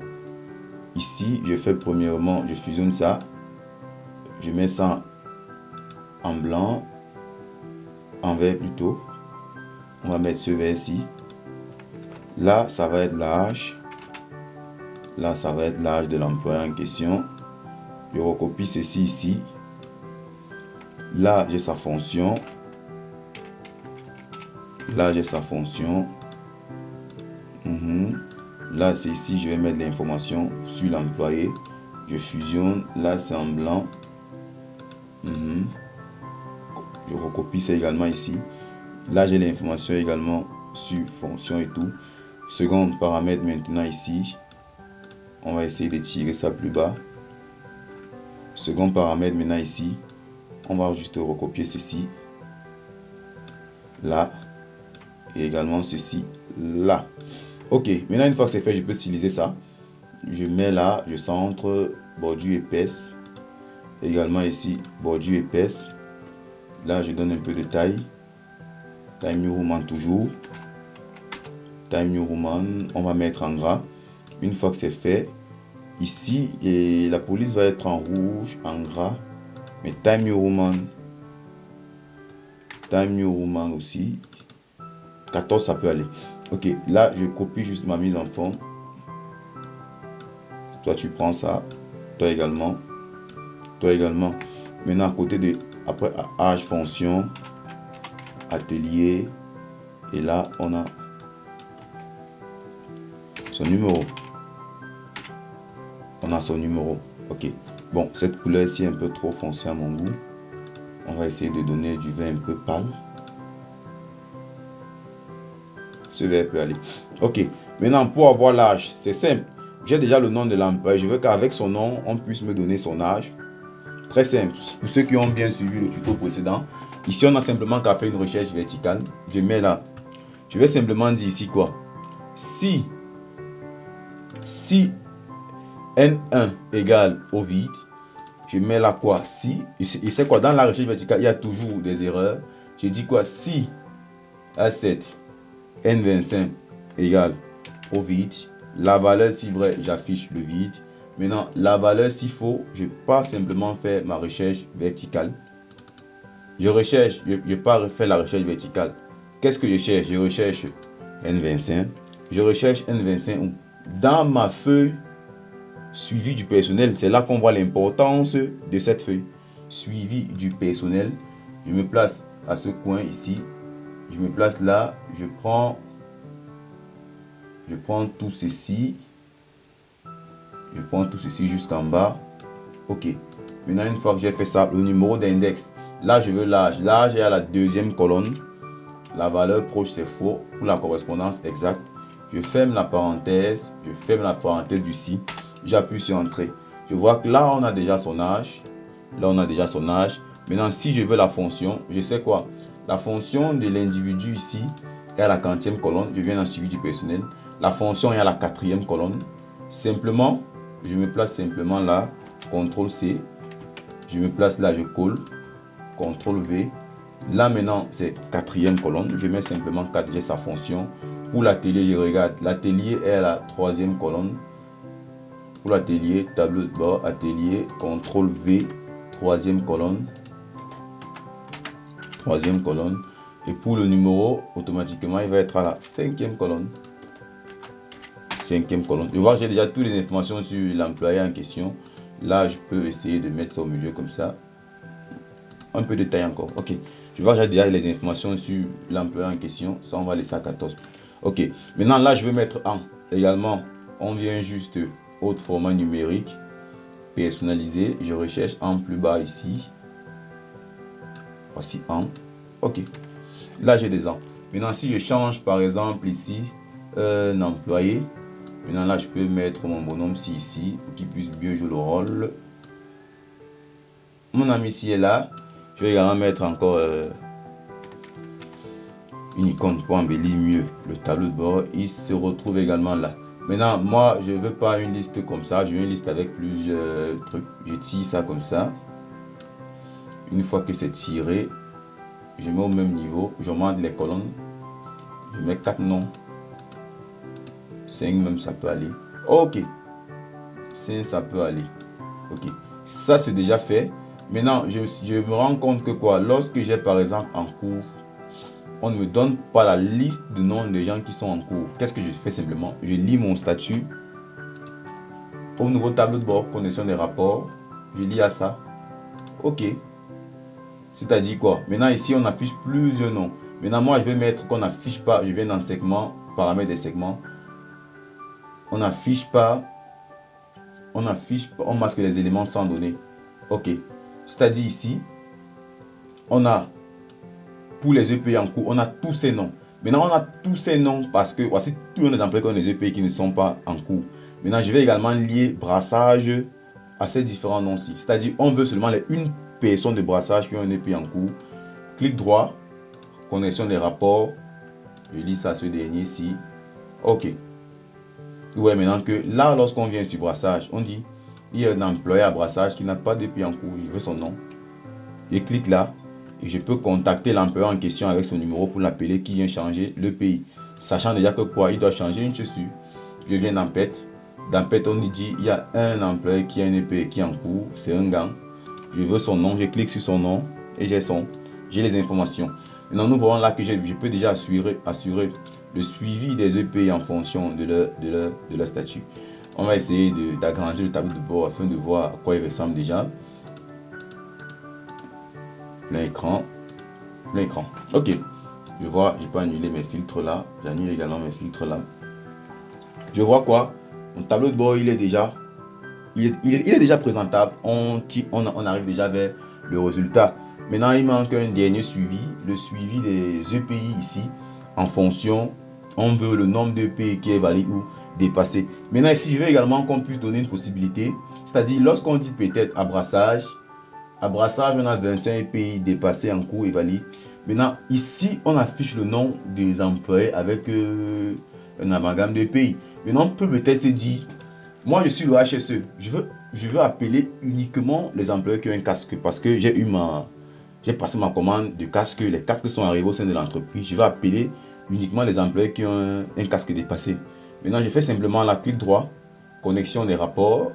Ici, je fais premièrement, je fusionne ça. Je mets ça en blanc, en vert plutôt. On va mettre ce vert-ci. Là, ça va être l'âge. Là, ça va être l'âge de l'employé en question. Je recopie ceci ici. Là, j'ai sa fonction. Là, j'ai sa fonction. Là, c'est ici, je vais mettre l'information sur l'employé. Je fusionne. Là, c'est en blanc. Je recopie ça également ici. Là, j'ai l'information également sur fonction et tout. Second paramètre maintenant ici. On va essayer de tirer ça plus bas. Second paramètre maintenant ici. On va juste recopier ceci. Là. Et également ceci. Là. Ok. Maintenant, une fois que c'est fait, je peux styliser ça. Je mets là. Je centre. Bordure épaisse. Également ici. Bordure épaisse. Là, je donne un peu de taille. Time New Roman toujours. Time New Roman, on va mettre en gras. Une fois que c'est fait, ici, et la police va être en rouge, en gras. Mais Time New Roman aussi. 14, ça peut aller. Ok, là, je copie juste ma mise en forme. Toi, tu prends ça. Toi également. Toi également. Maintenant, à côté de, après, âge, fonction, atelier. Et là, on a son numéro. On a son numéro. Ok. Bon, cette couleur ici est un peu trop foncée à mon goût. On va essayer de donner du vert un peu pâle. Ce vert peut aller. Ok. Maintenant, pour avoir l'âge, c'est simple. J'ai déjà le nom de l'employé. Je veux qu'avec son nom, on puisse me donner son âge. Très simple. Pour ceux qui ont bien suivi le tuto précédent, ici, on a simplement qu'à faire une recherche verticale. Je mets là. Je vais simplement dire ici quoi. Si N1 égale au vide, je mets là quoi. Si, et c'est quoi, dans la recherche verticale, il y a toujours des erreurs. Je dis quoi, si A7 N25 égale au vide, la valeur si vrai, j'affiche le vide. Maintenant, la valeur si faux, je ne peux pas simplement faire ma recherche verticale. Je recherche, je ne vais pas faire la recherche verticale. Qu'est-ce que je cherche? Je recherche N25. Je recherche N25 dans ma feuille suivi du personnel. C'est là qu'on voit l'importance de cette feuille. Suivi du personnel. Je me place à ce coin ici. Je me place là. Je prends tout ceci. Je prends tout ceci jusqu'en bas. Ok. Maintenant, une fois que j'ai fait ça, le numéro d'index. Là, je veux l'âge. L'âge est à la deuxième colonne. La valeur proche, c'est faux. Pour la correspondance exacte, je ferme la parenthèse. Je ferme la parenthèse du si. J'appuie sur Entrée. Je vois que là, on a déjà son âge. Là, on a déjà son âge. Maintenant, si je veux la fonction, je sais quoi? La fonction de l'individu ici est à la 40e colonne. Je viens dans suivi du personnel. La fonction est à la 4e colonne. Simplement, je me place simplement là. CTRL C. Je me place là, je colle. CTRL V. Là, maintenant, c'est 4e colonne. Je mets simplement 4, j'ai sa fonction. Pour l'atelier, je regarde. L'atelier est à la 3e colonne. Pour l'atelier, tableau de bord, atelier, CTRL V, 3e colonne. 3e colonne. Et pour le numéro, automatiquement, il va être à la 5e colonne. 5e colonne. Je vois que j'ai déjà toutes les informations sur l'employé en question. Là, je peux essayer de mettre ça au milieu comme ça. Un peu de taille encore. Ok. Je vois que j'ai déjà les informations sur l'employé en question. Ça, on va laisser à 14. Ok. Maintenant, là, je vais mettre en. Également, on vient juste autre format numérique. Personnalisé. Je recherche en plus bas ici. Voici en. Ok. Là, j'ai des en. Maintenant, si je change par exemple ici, un employé. Maintenant, là, je peux mettre mon bonhomme ici pour qu'il puisse mieux jouer le rôle. Mon ami ici est là. Je vais également mettre encore une icône pour embellir mieux le tableau de bord. Il se retrouve également là. Maintenant, moi, je ne veux pas une liste comme ça. Je veux une liste avec plusieurs trucs. Je tire ça comme ça. Une fois que c'est tiré, je mets au même niveau. J'augmente les colonnes. Je mets 4 noms. 5 même, ça peut aller. Ok. 5, ça peut aller. Ok. Ça, c'est déjà fait. Maintenant, je me rends compte que quoi, lorsque j'ai par exemple en cours, on ne me donne pas la liste de noms des gens qui sont en cours. Qu'est-ce que je fais simplement? Je lis mon statut. Au nouveau tableau de bord, connexion des rapports. Je lis à ça. Ok. C'est-à-dire quoi? Maintenant, ici, on affiche plusieurs noms. Maintenant, moi, je vais mettre qu'on n'affiche pas. Je viens dans segment, paramètres des segments. On n'affiche pas. On masque les éléments sans donner. Ok. C'est-à-dire ici, on a pour les EPI en cours, on a tous ces noms. Maintenant, on a tous ces noms parce que voici tous les employés qui ont des EPI qui ne sont pas en cours. Maintenant, je vais également lier brassage à ces différents noms-ci. C'est-à-dire, on veut seulement une personne de brassage qui ont un EPI en cours. Clic droit, connexion des rapports. Je lis ça, ce dernier-ci. OK. Ouais, maintenant que là, lorsqu'on vient sur brassage, on dit il y a un employé à brassage qui n'a pas d'EPI en cours. Je veux son nom. Et clique là. Et je peux contacter l'employeur en question avec son numéro pour l'appeler qui vient changer le pays. Sachant déjà que quoi, il doit changer une chaussure. Je viens dans PET. Dans PET, on dit il y a un employé qui a un EP qui est en cours, c'est un gars. Je veux son nom, je clique sur son nom et j'ai les informations. Maintenant, nous voyons là que je peux déjà assurer le suivi des EP en fonction de leur statut. On va essayer d'agrandir le tableau de bord afin de voir à quoi il ressemble déjà. Plein écran. Ok. Je vois, je peux annuler mes filtres là. J'annule également mes filtres là. Je vois quoi? Mon tableau de bord, il est déjà présentable. On arrive déjà vers le résultat. Maintenant, il manque un dernier suivi, le suivi des EPI ici, en fonction, on veut le nombre d'EPI qui est valide ou dépassé. Maintenant, ici, je veux également qu'on puisse donner une possibilité, c'est-à-dire lorsqu'on dit peut-être abrassage, on a 25 EPI dépassés en cours et valide. Maintenant, ici, on affiche le nom des employés avec un amalgame d'EPI. Maintenant, on peut peut-être se dire, moi, je suis le HSE. Je veux appeler uniquement les employés qui ont un casque parce que j'ai passé ma commande de casque. Les casques sont arrivés au sein de l'entreprise. Je vais appeler uniquement les employés qui ont un casque dépassé. Maintenant, je fais simplement la clic droit, connexion des rapports.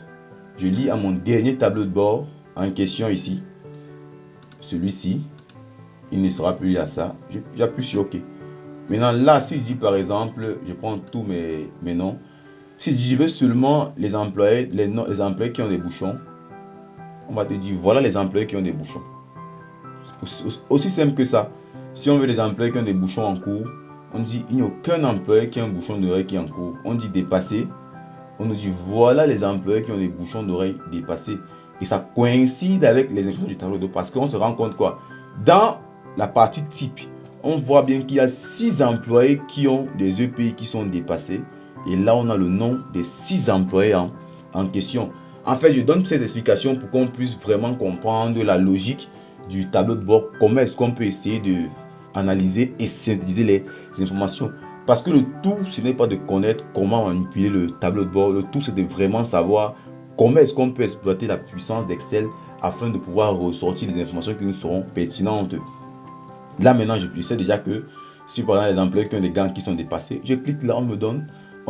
Je lis à mon dernier tableau de bord en question ici. Celui-ci, il ne sera plus lié à ça. J'appuie sur OK. Maintenant, là, si je dis par exemple, je prends tous mes noms. Si je veux seulement les employés qui ont des bouchons, on va te dire voilà les employés qui ont des bouchons. Aussi simple que ça. Si on veut les employés qui ont des bouchons en cours, on dit il n'y a aucun employé qui a un bouchon d'oreille qui est en cours. On dit dépassé. On nous dit voilà les employés qui ont des bouchons d'oreille dépassés. Et ça coïncide avec les informations du tableau de bord parce qu'on se rend compte quoi. Dans la partie type, on voit bien qu'il y a 6 employés qui ont des EPI qui sont dépassés. Et là, on a le nom des 6 employés en question. En fait, je donne ces explications pour qu'on puisse vraiment comprendre la logique du tableau de bord. Comment est-ce qu'on peut essayer d'analyser et synthétiser les informations. Parce que le tout, ce n'est pas de connaître comment manipuler le tableau de bord. Le tout, c'est de vraiment savoir comment est-ce qu'on peut exploiter la puissance d'Excel afin de pouvoir ressortir des informations qui nous seront pertinentes. Là, maintenant, je sais déjà que si par exemple les employés qui ont des gants qui sont dépassés, je clique là,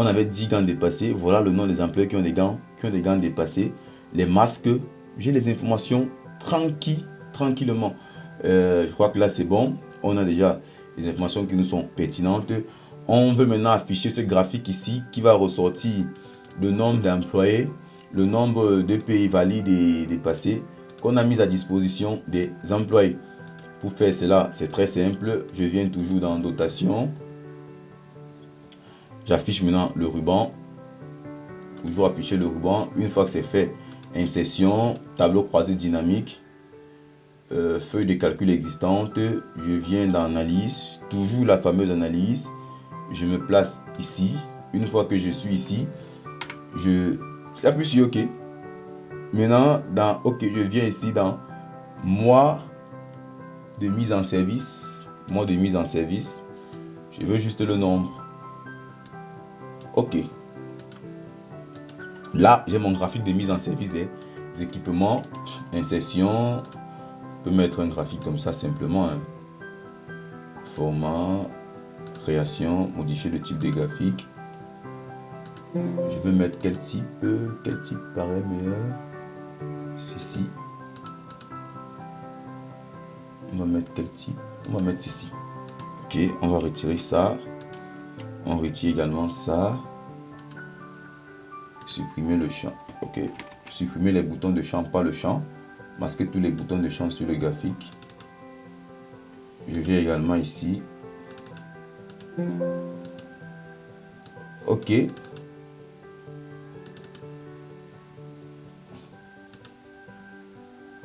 on avait 10 gants dépassés. Voilà le nom des employés qui ont des gants dépassés. Les masques, j'ai les informations tranquillement. Je crois que là, c'est bon. On a déjà les informations qui nous sont pertinentes. On veut maintenant afficher ce graphique ici qui va ressortir le nombre d'employés, le nombre de pays valides et dépassés qu'on a mis à disposition des employés. Pour faire cela, c'est très simple. Je viens toujours dans Dotation. J'affiche maintenant le ruban. Toujours afficher le ruban. Une fois que c'est fait, insertion, tableau croisé dynamique, feuille de calcul existante. Je viens dans Analyse. Toujours la fameuse analyse. Je me place ici. Une fois que je suis ici, j'appuie sur OK. Maintenant, dans OK, je viens ici dans mois de mise en service. Je veux juste le nombre. OK. Là, j'ai mon graphique de mise en service des équipements. Insertion. Je peux mettre un graphique comme ça simplement. Format. Création. Modifier le type de graphique. Je veux mettre quel type paraît meilleur. Ceci. On va mettre quel type? On va mettre ceci. Ok, on va retirer ça. On retire également ça. Supprimer le champ. Ok. Supprimer les boutons de champ, pas le champ. Masquer tous les boutons de champ sur le graphique. Je viens également ici. Ok.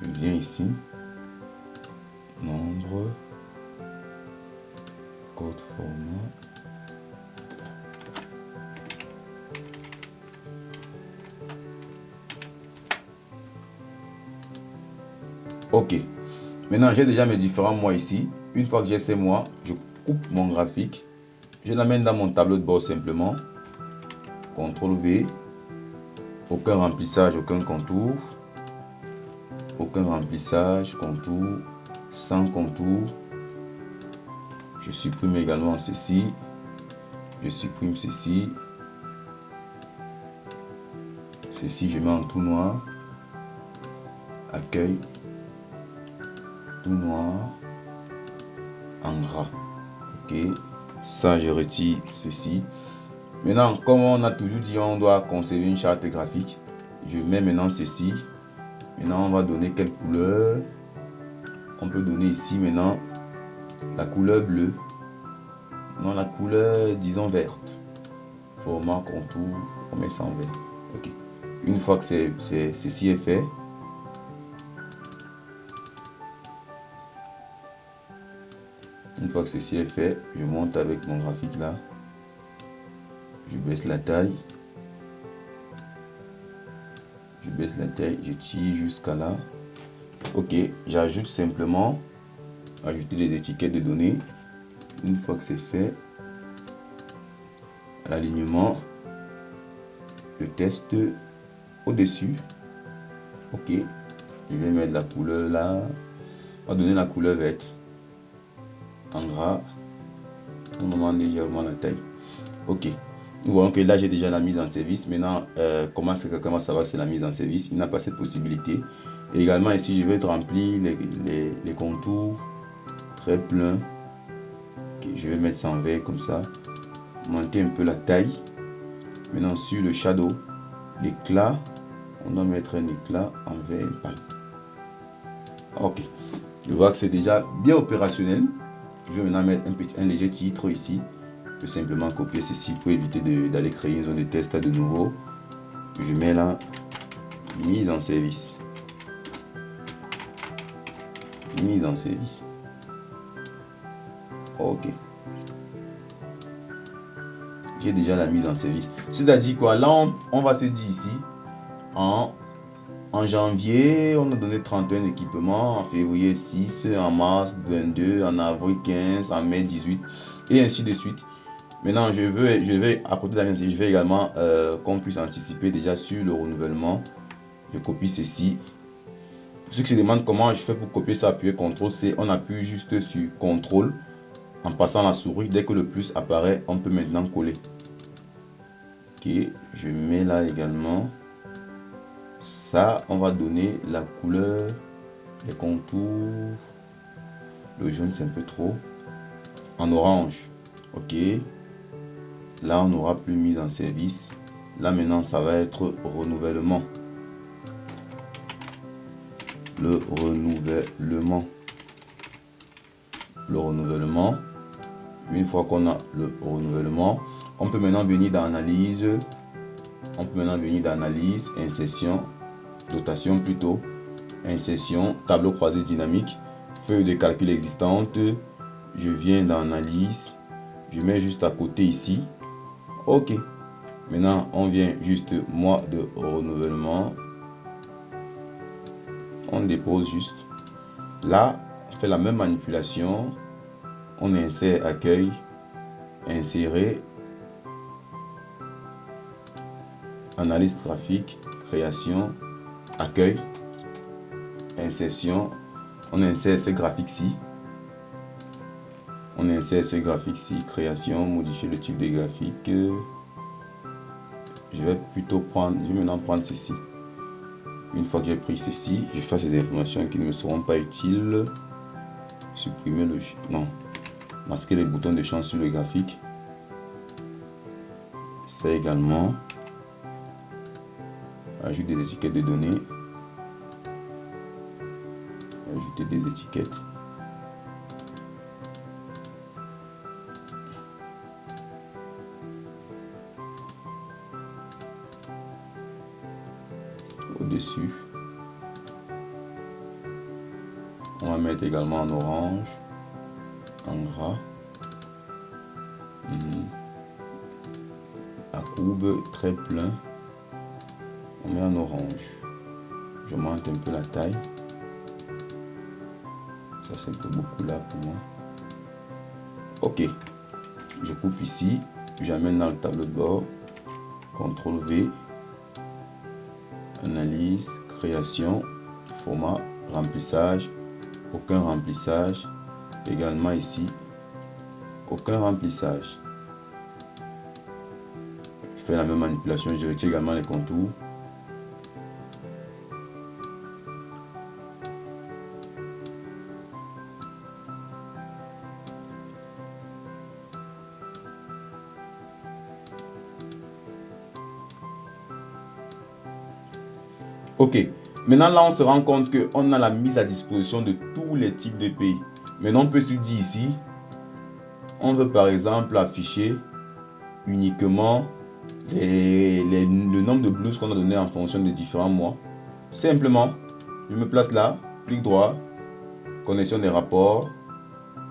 Je viens ici. Nombre. Code format. Ok. Maintenant, j'ai déjà mes différents mois ici. Une fois que j'ai ces mois, je coupe mon graphique. Je l'amène dans mon tableau de bord simplement. CTRL V. Aucun remplissage, aucun contour. Aucun remplissage, contour. sans contour. Je supprime également ceci. Je supprime ceci. Ceci, je mets en tout noir. Accueil. Tout noir. En gras. Ok. Ça, je retire ceci. Maintenant, comme on a toujours dit, on doit conserver une charte graphique. Je mets maintenant ceci. Maintenant, on va donner quelle couleur? On peut donner ici maintenant la couleur bleue. Non, la couleur, disons, verte. Format, contour, on met ça en vert. Ok. Une fois que ceci est fait, je monte avec mon graphique là. Je baisse la taille. Je tire jusqu'à là. Ok, j'ajoute simplement, ajouter les étiquettes de données. Une fois que c'est fait, l'alignement, je teste au-dessus. Ok, je vais mettre la couleur là. On va donner la couleur verte. En gras, on augmente légèrement la taille. Ok, nous voyons que là j'ai déjà la mise en service. Maintenant, comment est-ce que quelqu'un va savoir que c'est la mise en service? Il n'a pas cette possibilité. Et également ici, je vais remplir les contours très pleins. Okay, je vais mettre ça en vert comme ça. Monter un peu la taille. Maintenant sur le shadow, l'éclat, on doit mettre un éclat en vert pâle. Ok, je vois que c'est déjà bien opérationnel. Je vais maintenant mettre un léger titre ici. Je peux simplement copier ceci pour éviter d'aller créer une zone de test de nouveau. Je mets là mise en service. Mise en service. Ok. J'ai déjà la mise en service. C'est-à-dire quoi? Là, on va se dire ici, en janvier, on a donné 31 équipements, en février 6, en mars 22, en avril 15, en mai 18, et ainsi de suite. Maintenant, je vais à côté de la mise en service, je vais également qu'on puisse anticiper déjà sur le renouvellement. Je copie ceci. Pour ceux qui se demandent comment je fais pour copier ça, appuyer CTRL-C, on appuie juste sur CTRL en passant la souris. Dès que le plus apparaît, on peut maintenant coller. Ok, je mets là également. Ça, on va donner la couleur, les contours. Le jaune, c'est un peu trop. En orange. Ok. Là, on n'aura plus mise en service. Là, maintenant, ça va être renouvellement. Le renouvellement. Le renouvellement. Une fois qu'on a le renouvellement, on peut maintenant venir dans analyse. On peut maintenant venir dans analyse, insertion, dotation plutôt, insertion, tableau croisé dynamique, feuille de calcul existante. Je viens dans analyse, je mets juste à côté ici. Ok. Maintenant, on vient juste mois de renouvellement. On dépose juste. Là, on fait la même manipulation. On insère accueil, insérer, analyse graphique, création, accueil, insertion. On insère ce graphique-ci. On insère ce graphique-ci, création, modifier le type de graphique. Je vais maintenant prendre ceci. Une fois que j'ai pris ceci, je fais ces informations qui ne me seront pas utiles. Supprimer masquer les boutons de champ sur le graphique. Ça également. Ajouter des étiquettes de données. Ajouter des étiquettes. Au-dessus. On va mettre également en orange, en gras. La courbe très plein. On met en orange. Je monte un peu la taille. Ça c'est un peu beaucoup là pour moi. Ok. Je coupe ici. J'amène dans le tableau de bord. CTRL V. Analyse, création, format, remplissage, aucun remplissage. Également ici, aucun remplissage. Je fais la même manipulation, je retire également les contours. Ok, maintenant là on se rend compte qu'on a la mise à disposition de tous les types de pays. Maintenant on peut se dire ici, on veut par exemple afficher uniquement le nombre de blouses qu'on a donné en fonction des différents mois. Simplement, je me place là, clic droit, connexion des rapports.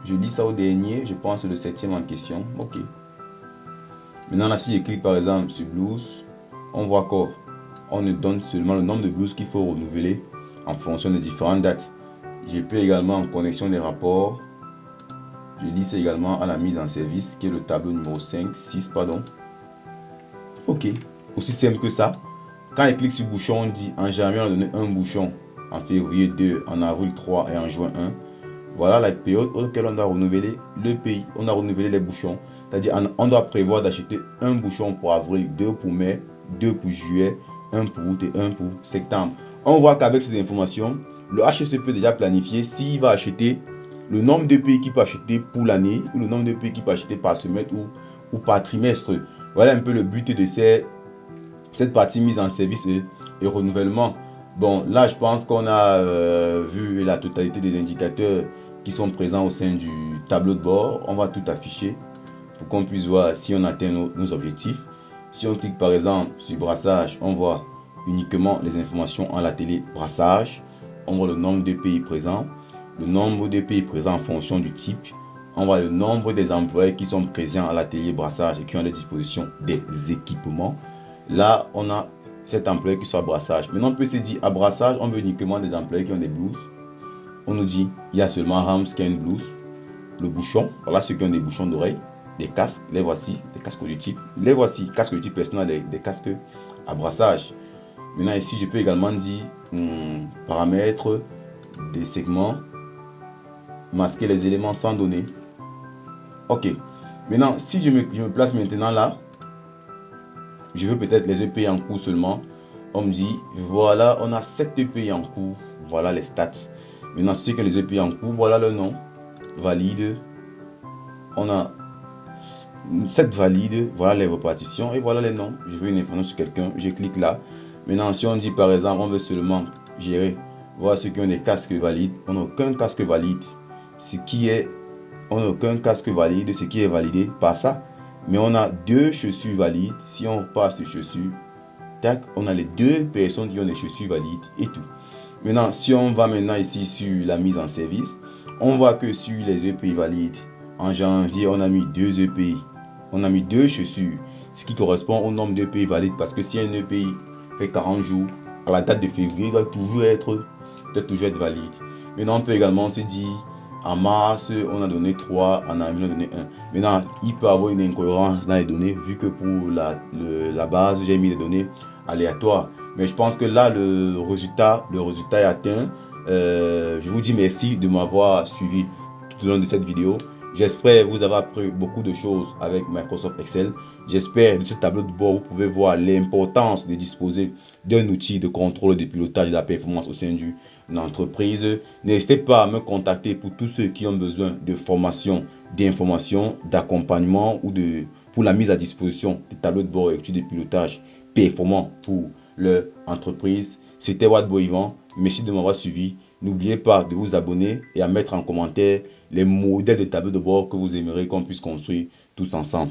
Je lis ça au dernier, je pense le 7e en question. Ok. Maintenant là, si je clique par exemple sur blouses, on voit qu'on nous donne seulement le nombre de blouses qu'il faut renouveler en fonction des différentes dates. Je peux également en connexion des rapports. Je lis ça également à la mise en service qui est le tableau numéro 6 pardon. Ok, aussi simple que ça. Quand je clique sur bouchon, on dit en janvier on a donné un bouchon, en février 2, en avril 3 et en juin 1. Voilà la période auquel on doit renouveler le pays, on doit renouveler les bouchons. C'est-à-dire on doit prévoir d'acheter un bouchon pour avril, 2 pour mai, 2 pour juillet, 1 pour août et 1 pour septembre. On voit qu'avec ces informations, le HEC peut déjà planifier s'il va acheter le nombre de pays qu'il peut acheter pour l'année ou le nombre de pays qu'il peut acheter par semestre ou par trimestre. Voilà un peu le but de cette partie mise en service et renouvellement. Bon, là, je pense qu'on a vu la totalité des indicateurs qui sont présents au sein du tableau de bord. On va tout afficher pour qu'on puisse voir si on atteint nos objectifs. Si on clique par exemple sur brassage, on voit uniquement les informations en la télé brassage. On voit le nombre de pays présents, le nombre de pays présents en fonction du type. On voit le nombre des employés qui sont présents à l'atelier brassage et qui ont à disposition des équipements. Là, on a cet employé qui sont à brassage. Maintenant, on peut se dire à brassage, on veut uniquement des employés qui ont des blouses. On nous dit, il y a seulement Rams qui a une blouse. Le bouchon, voilà ceux qui ont des bouchons d'oreilles, des casques, les voici, des casques du type. Les voici, casques du type personnel, des casques à brassage. Maintenant, ici, je peux également dire paramètres des segments, masquer les éléments sans donner. Ok. Maintenant, si je me place maintenant là, je veux peut-être les EPI en cours seulement. On me dit, voilà, on a 7 EPI en cours. Voilà les stats. Maintenant, ceux que les EPI en cours, voilà le nom. Valide. On a 7 valides. Voilà les répartitions et voilà les noms. Je veux une information sur quelqu'un. Je clique là. Maintenant, si on dit par exemple, on veut seulement gérer. Voilà ceux qui ont des casques valides. On n'a aucun casque valide. On n'a aucun casque valide, ce qui est validé par ça. Mais on a 2 chaussures valides. Si on passe sur chaussures, tac, on a les 2 personnes qui ont des chaussures valides et tout. Maintenant, si on va maintenant ici sur la mise en service, on voit que sur les EPI valides, en janvier, on a mis 2 EPI. On a mis 2 chaussures, ce qui correspond au nombre d'EPI valides. Parce que si un EPI fait 40 jours, à la date de février, il doit toujours être valide. Maintenant, on peut également se dire, en mars, on a donné 3, en avril, on a donné 1. Maintenant, il peut y avoir une incohérence dans les données, vu que pour la base, j'ai mis des données aléatoires. Mais je pense que là, le résultat est atteint. Je vous dis merci de m'avoir suivi tout au long de cette vidéo. J'espère vous avoir appris beaucoup de choses avec Microsoft Excel. J'espère de ce tableau de bord, vous pouvez voir l'importance de disposer d'un outil de contrôle de pilotage de la performance au sein d'une entreprise. N'hésitez pas à me contacter pour tous ceux qui ont besoin de formation, d'information, d'accompagnement ou pour la mise à disposition des tableaux de bord et outils de pilotage performants pour leur entreprise. C'était Wadbo Yvan. Merci de m'avoir suivi. N'oubliez pas de vous abonner et à mettre en commentaire les modèles de tableaux de bord que vous aimeriez qu'on puisse construire tous ensemble.